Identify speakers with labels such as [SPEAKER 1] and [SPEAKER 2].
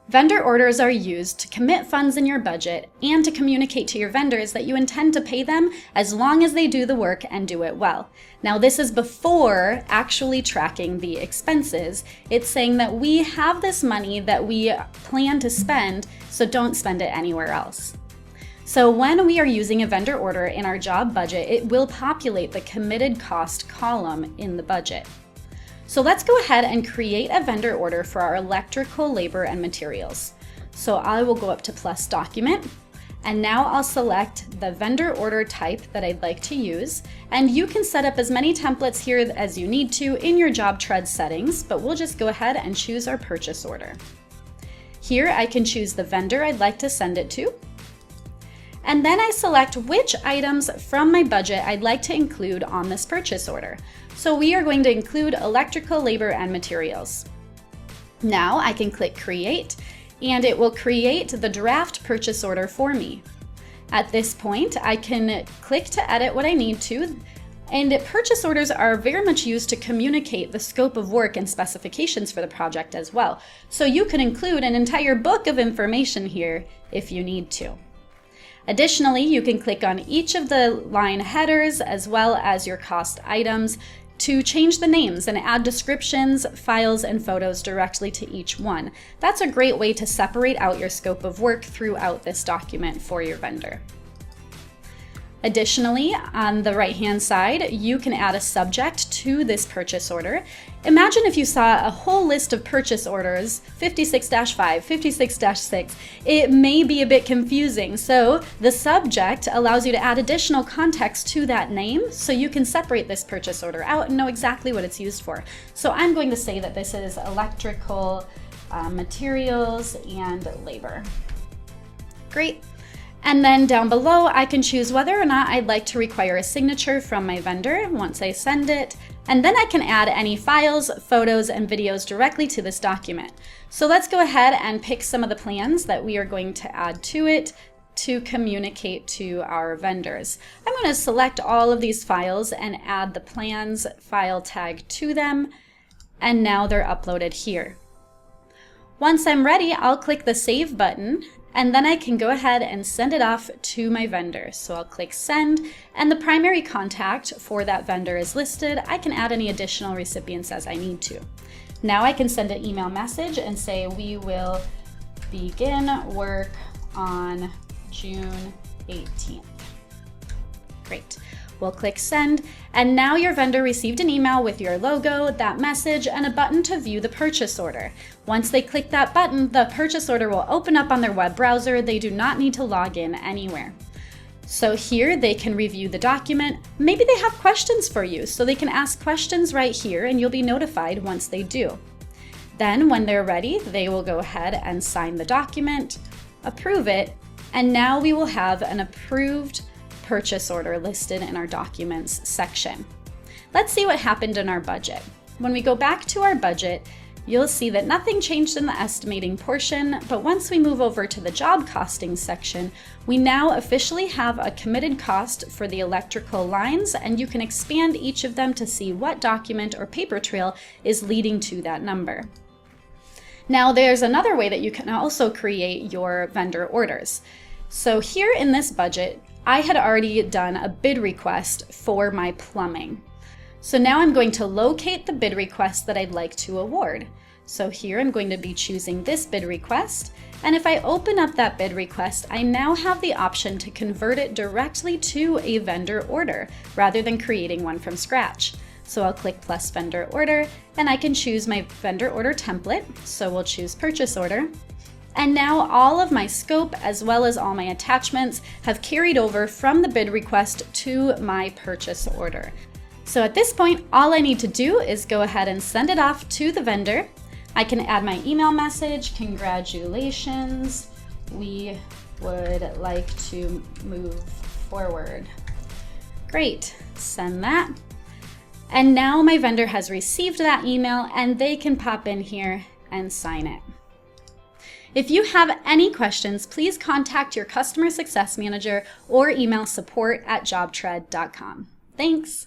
[SPEAKER 1] Vendor orders are used to commit funds in your budget and to communicate to your vendors that you intend to pay them as long as they do the work and do it well. Now, this is before actually tracking the expenses. It's saying that we have this money that we plan to spend, so don't spend it anywhere else. So when we are using a vendor order in our job budget, it will populate the committed cost column in the budget. So let's go ahead and create a vendor order for our electrical, labor, and materials. So I will go up to plus document, and now I'll select the vendor order type that I'd like to use. And you can set up as many templates here as you need to in your JobTread settings, but we'll just go ahead and choose our purchase order. Here I can choose the vendor I'd like to send it to. And then I select which items from my budget I'd like to include on this purchase order. So we are going to include electrical, labor, and materials. Now I can click Create, and it will create the draft purchase order for me. At this point, I can click to edit what I need to, and purchase orders are very much used to communicate the scope of work and specifications for the project as well. So you can include an entire book of information here if you need to. Additionally, you can click on each of the line headers as well as your cost items to change the names and add descriptions, files, and photos directly to each one. That's a great way to separate out your scope of work throughout this document for your vendor. Additionally, on the right-hand side, you can add a subject to this purchase order. Imagine if you saw a whole list of purchase orders, 56-5, 56-6. It may be a bit confusing, so the subject allows you to add additional context to that name so you can separate this purchase order out and know exactly what it's used for. So I'm going to say that this is electrical, materials, and labor. Great. And then down below, I can choose whether or not I'd like to require a signature from my vendor once I send it. And then I can add any files, photos, and videos directly to this document. So let's go ahead and pick some of the plans that we are going to add to it to communicate to our vendors. I'm going to select all of these files and add the plans file tag to them. And now they're uploaded here. Once I'm ready, I'll click the Save button, and then I can go ahead and send it off to my vendor. So I'll click Send, and the primary contact for that vendor is listed. I can add any additional recipients as I need to. Now I can send an email message and say, we will begin work on June 18th. Great. We'll click Send, and now your vendor received an email with your logo, that message, and a button to view the purchase order. Once they click that button, the purchase order will open up on their web browser. They do not need to log in anywhere. So here they can review the document. Maybe they have questions for you, so they can ask questions right here, and you'll be notified once they do. Then when they're ready, they will go ahead and sign the document, approve it, and now we will have an approved purchase order listed in our documents section. Let's see what happened in our budget. When we go back to our budget, you'll see that nothing changed in the estimating portion, but once we move over to the job costing section, we now officially have a committed cost for the electrical lines, and you can expand each of them to see what document or paper trail is leading to that number. Now there's another way that you can also create your vendor orders. So here in this budget, I had already done a bid request for my plumbing. So now I'm going to locate the bid request that I'd like to award. So here I'm going to be choosing this bid request. And if I open up that bid request, I now have the option to convert it directly to a vendor order rather than creating one from scratch. So I'll click plus vendor order, and I can choose my vendor order template. So we'll choose purchase order. And now all of my scope as well as all my attachments have carried over from the bid request to my purchase order. So at this point, all I need to do is go ahead and send it off to the vendor. I can add my email message, congratulations, we would like to move forward. Great, send that. And now my vendor has received that email and they can pop in here and sign it. If you have any questions, please contact your customer success manager or email support@jobtread.com. Thanks.